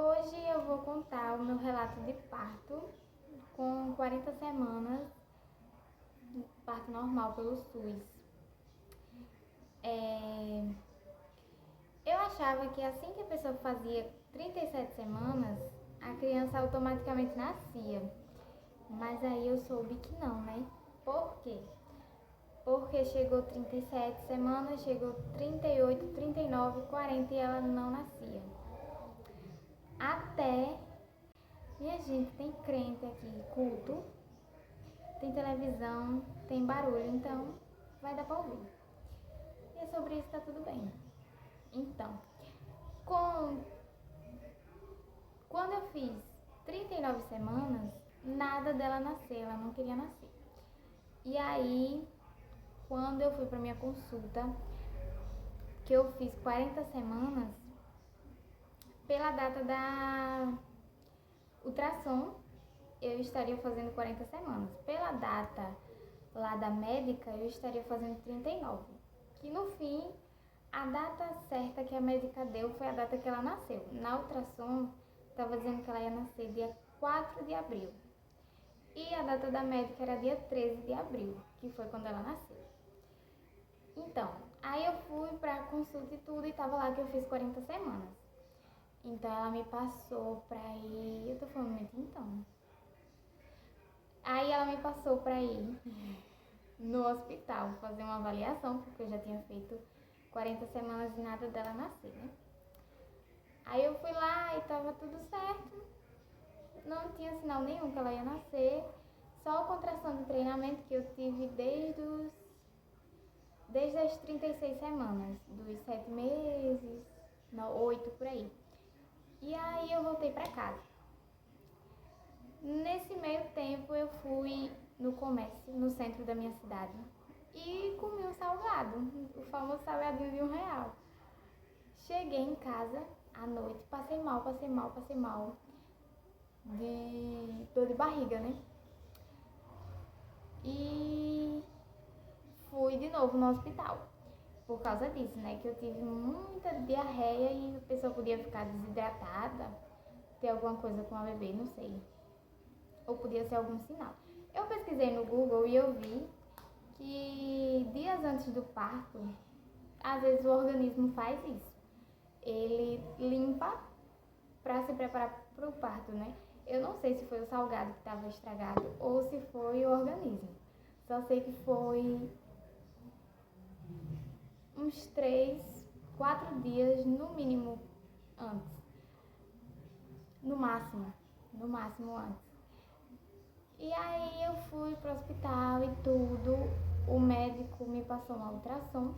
Hoje eu vou contar o meu relato de parto com 40 semanas, parto normal pelo SUS. Eu achava que assim que a pessoa fazia 37 semanas, a criança automaticamente nascia. Mas aí eu soube que não, né? Por quê? Porque chegou 37 semanas, chegou 38, 39, 40 e ela não nascia. Até, minha gente, tem crente aqui, culto, tem televisão, tem barulho, então vai dar pra ouvir. E sobre isso tá tudo bem. Então, quando eu fiz 39 semanas, nada dela nascer, ela não queria nascer. E aí, quando eu fui pra minha consulta, que eu fiz 40 semanas, pela data da ultrassom, eu estaria fazendo 40 semanas. Pela data lá da médica, eu estaria fazendo 39. Que no fim, a data certa que a médica deu foi a data que ela nasceu. Na ultrassom, estava dizendo que ela ia nascer dia 4 de abril. E a data da médica era dia 13 de abril, que foi quando ela nasceu. Então, aí eu fui pra consulta e tudo, e tava lá que eu fiz 40 semanas. Então ela me passou pra ir. Eu tô falando muito então. Aí ela me passou pra ir no hospital fazer uma avaliação, porque eu já tinha feito 40 semanas e nada dela nascer, né? Aí eu fui lá e tava tudo certo. Não tinha sinal nenhum que ela ia nascer. Só a contração de treinamento que eu tive desde as 36 semanas, dos 7 meses, não, 8 por aí. E aí eu voltei pra casa. Nesse meio tempo eu fui no comércio, no centro da minha cidade, e comi um salgado, o famoso salgadinho de R$ 1. Cheguei em casa à noite, passei mal, de dor de barriga, né? E fui de novo no hospital, por causa disso, né? Que eu tive muita diarreia e a pessoa podia ficar desidratada, ter alguma coisa com a bebê, não sei. Ou podia ser algum sinal. Eu pesquisei no Google e eu vi que dias antes do parto, às vezes o organismo faz isso. Ele limpa para se preparar para o parto, né? Eu não sei se foi o salgado que estava estragado ou se foi o organismo. Só sei que foi uns 3, 4 dias no mínimo antes. No máximo antes. E aí eu fui pro hospital e tudo. O médico me passou uma ultrassom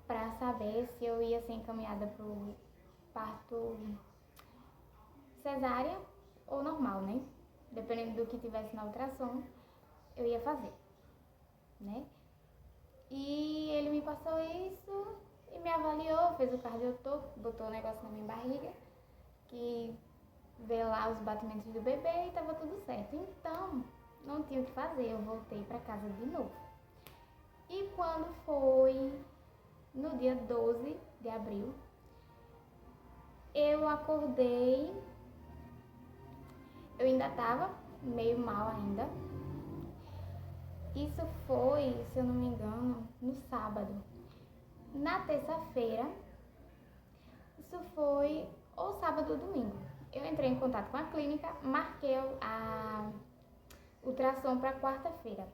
para saber se eu ia ser encaminhada pro parto cesárea ou normal, né? Dependendo do que tivesse na ultrassom, eu ia fazer, né? E ele me passou isso e me avaliou, fez o cardiotopo, botou o negócio na minha barriga, que vê lá os batimentos do bebê e tava tudo certo. Então, não tinha o que fazer, eu voltei pra casa de novo. E quando foi no dia 12 de abril, eu acordei, eu ainda tava meio mal ainda. Isso foi, se eu não me engano, no sábado. Na terça-feira, isso foi ou sábado ou domingo. Eu entrei em contato com a clínica, marquei a ultrassom para quarta-feira.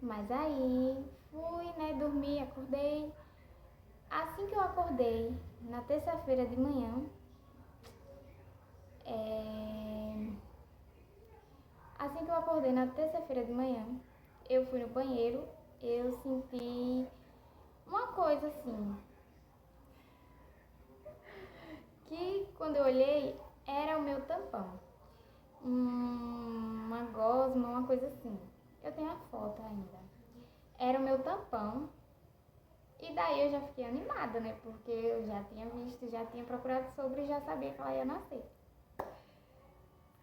Mas aí fui, né, dormi, acordei. Assim que eu acordei, na terça-feira de manhã, eu fui no banheiro, eu senti uma coisa assim, que quando eu olhei, era o meu tampão. Uma gosma, uma coisa assim. Eu tenho a foto ainda. Era o meu tampão. E daí eu já fiquei animada, né? Porque eu já tinha visto, já tinha procurado sobre e já sabia que ela ia nascer.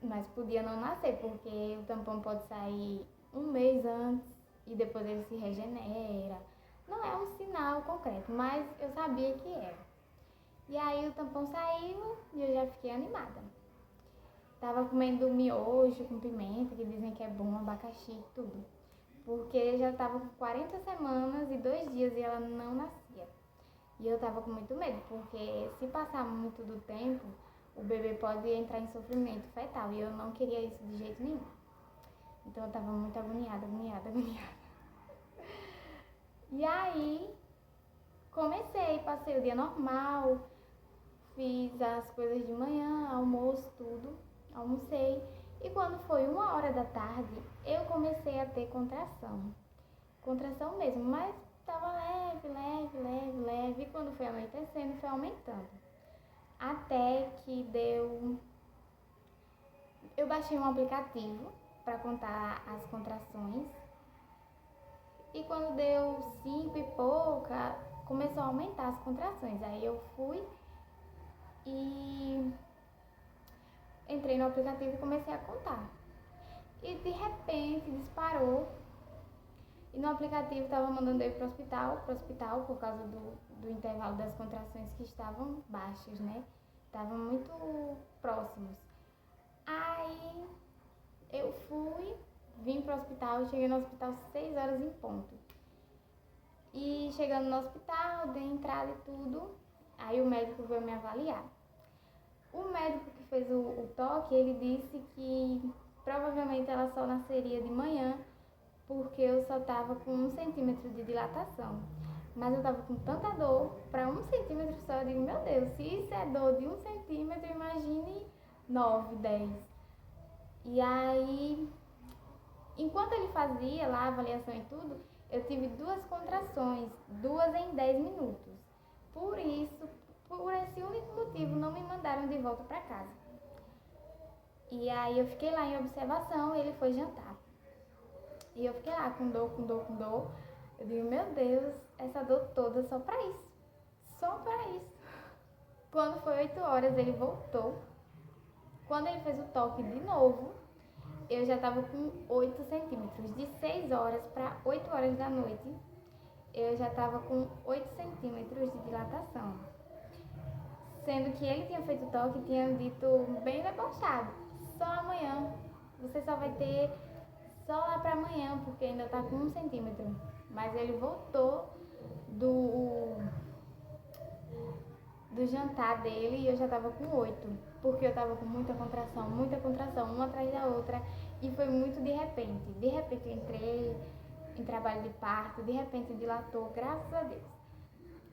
Mas podia não nascer, porque o tampão pode sair um mês antes e depois ele se regenera. Não é um sinal concreto, mas eu sabia que era. E aí o tampão saiu e eu já fiquei animada. Tava comendo miojo com pimenta, que dizem que é bom, abacaxi, tudo. Porque já tava com 40 semanas e 2 dias e ela não nascia. E eu tava com muito medo, porque se passar muito do tempo, o bebê pode entrar em sofrimento fetal. E eu não queria isso de jeito nenhum. Então eu tava muito agoniada. E aí, passei o dia normal, fiz as coisas de manhã, almoço, tudo, almocei. E quando foi 1 hora da tarde, eu comecei a ter contração. Contração mesmo, mas tava leve. E quando foi anoitecendo, foi aumentando. Até que deu... Eu baixei um aplicativo para contar as contrações. E quando deu 5 e pouca, começou a aumentar as contrações. Aí eu fui e entrei no aplicativo e comecei a contar. E de repente disparou. E no aplicativo estava mandando eu ir pro hospital por causa do intervalo das contrações que estavam baixas, né? Estavam muito próximos. Aí eu vim pro hospital, cheguei no hospital 6 horas em ponto. E chegando no hospital, dei entrada e tudo, aí o médico veio me avaliar. O médico que fez o toque, ele disse que provavelmente ela só nasceria de manhã, porque eu só tava com 1 centímetro de dilatação. Mas eu tava com tanta dor, para 1 centímetro só, eu digo, meu Deus, se isso é dor de 1 centímetro, imagine 9, 10. E aí, enquanto ele fazia lá a avaliação e tudo, eu tive 2 contrações, 2 em 10 minutos. Por esse único motivo, não me mandaram de volta para casa. E aí eu fiquei lá em observação e ele foi jantar. E eu fiquei lá com dor. Eu digo, meu Deus, essa dor toda só pra isso. Só pra isso. Quando foi 8 horas, ele voltou. Quando ele fez o toque de novo, eu já tava com 8 centímetros. De 6 horas para 8 horas da noite, eu já tava com 8 centímetros de dilatação. Sendo que ele tinha feito o toque e tinha dito bem debochado. Só amanhã. Você só vai ter só lá pra amanhã, porque ainda tá com 1 centímetro. Mas ele voltou do jantar dele e eu já tava com 8. Porque eu tava com muita contração, uma atrás da outra. E foi muito de repente. De repente eu entrei em trabalho de parto, de repente dilatou, graças a Deus.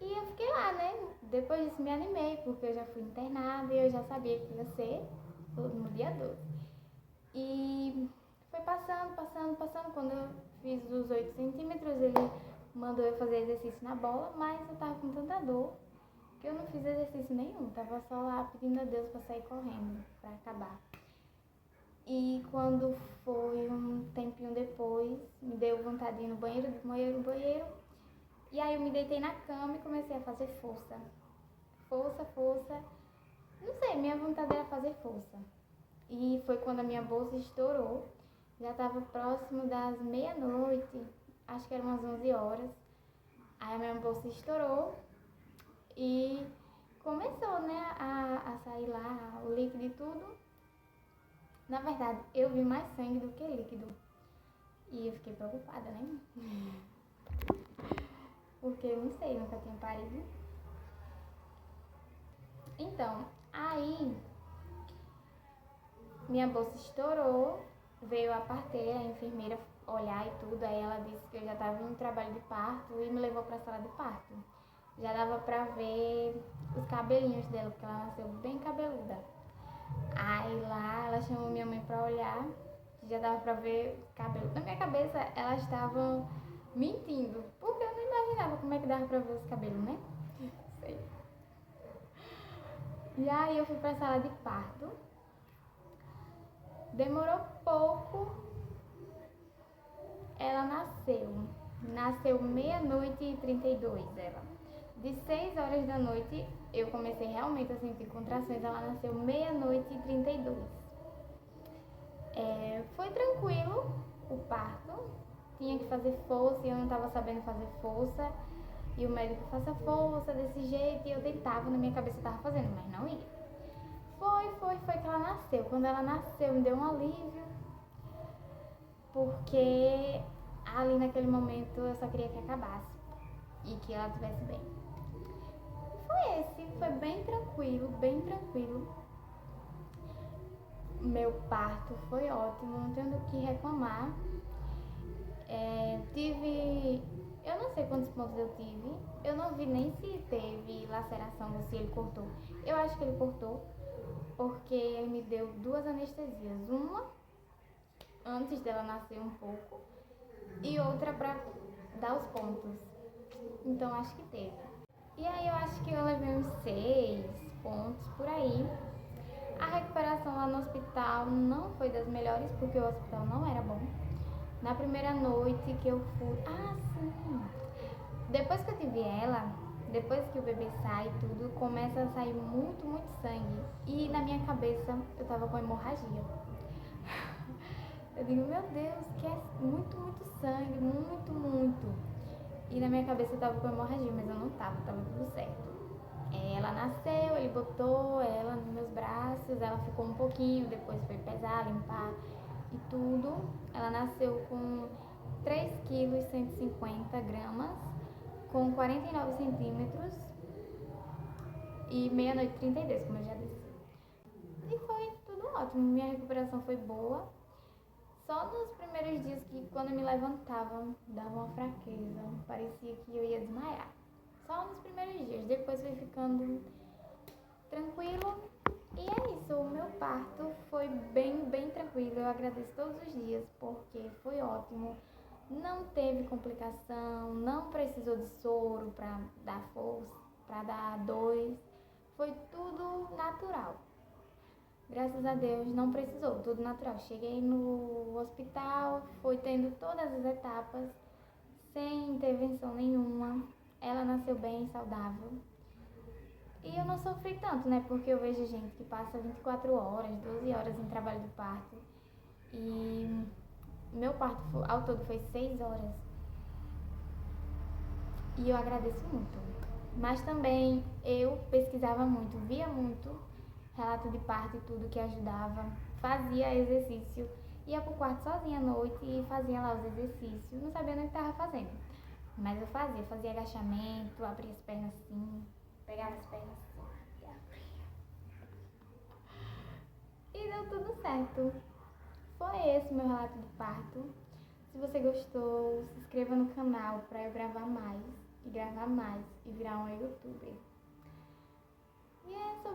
E eu fiquei lá, né? Depois disso me animei, porque eu já fui internada e eu já sabia que ia ser no dia 12. E foi passando. Quando eu fiz os 8 centímetros, ele mandou eu fazer exercício na bola, mas eu tava com tanta dor que eu não fiz exercício nenhum. Tava só lá pedindo a Deus pra sair correndo, pra acabar. E quando foi um tempinho depois, me deu vontade de ir no banheiro. E aí eu me deitei na cama e comecei a fazer força. Não sei, minha vontade era fazer força. E foi quando a minha bolsa estourou. Já estava próximo das meia-noite, acho que eram umas 11 horas. Aí a minha bolsa estourou e começou, né, a sair lá o líquido e tudo. Na verdade, eu vi mais sangue do que líquido. E eu fiquei preocupada, né? Porque eu não sei, nunca tinha parido. Então, aí minha bolsa estourou, veio a parteira, a enfermeira olhar e tudo, aí ela disse que eu já estava em trabalho de parto e me levou para a sala de parto. Já dava pra ver os cabelinhos dela, porque ela nasceu bem cabeluda. Aí lá ela chamou minha mãe pra olhar, já dava pra ver os cabelos. Na minha cabeça elas estavam mentindo, porque eu não imaginava como é que dava pra ver os cabelos, né? Sei. E aí eu fui pra sala de parto. Demorou pouco, ela nasceu. Nasceu 00:32 ela. De 6 horas da noite eu comecei realmente a sentir contrações, ela nasceu 00:32. Foi tranquilo o parto, tinha que fazer força e eu não estava sabendo fazer força. E o médico, faça força desse jeito, e eu tentava, na minha cabeça eu tava fazendo, mas não ia. Foi que ela nasceu. Quando ela nasceu, me deu um alívio, porque ali naquele momento eu só queria que acabasse e que ela estivesse bem. Foi bem tranquilo, bem tranquilo. Meu parto foi ótimo, não tenho do que reclamar. Eu não sei quantos pontos eu tive, eu não vi nem se teve laceração ou se ele cortou. Eu acho que ele cortou, porque ele me deu 2 anestesias, uma antes dela nascer um pouco e outra pra dar os pontos. Então acho que teve. E aí eu acho que eu levei uns 6 pontos por aí. A recuperação lá no hospital não foi das melhores, porque o hospital não era bom. Na primeira noite que eu fui... Ah, sim! Depois que eu tive ela, depois que o bebê sai e tudo, começa a sair muito, muito sangue. E na minha cabeça eu tava com hemorragia. Eu digo, meu Deus, que é muito, muito sangue, muito, muito. E na minha cabeça eu tava com hemorragia, mas eu não tava tudo certo. Ela nasceu, ele botou ela nos meus braços, ela ficou um pouquinho, depois foi pesar, limpar e tudo. Ela nasceu com 3 quilos e 150 gramas, com 49 centímetros e meia-noite 32, como eu já disse. E foi tudo ótimo, minha recuperação foi boa. Só nos primeiros dias que quando eu me levantava, dava uma fraqueza, parecia que eu ia desmaiar. Só nos primeiros dias, depois foi ficando tranquilo. E é isso, o meu parto foi bem, bem tranquilo. Eu agradeço todos os dias porque foi ótimo. Não teve complicação, não precisou de soro para dar força, para dar dor. Foi tudo natural. Graças a Deus não precisou, tudo natural. Cheguei no hospital, foi tendo todas as etapas, sem intervenção nenhuma. Ela nasceu bem, saudável. E eu não sofri tanto, né? Porque eu vejo gente que passa 24 horas, 12 horas em trabalho de parto. E meu parto ao todo foi 6 horas. E eu agradeço muito. Mas também eu pesquisava muito, via muito relato de parto e tudo que ajudava. Fazia exercício, ia pro quarto sozinha à noite e fazia lá os exercícios. Não sabia nem o que estava fazendo. Mas eu fazia agachamento, abria as pernas assim, pegava as pernas assim. E deu tudo certo. Foi esse meu relato de parto. Se você gostou, se inscreva no canal para eu gravar mais e virar uma youtuber. E é sobre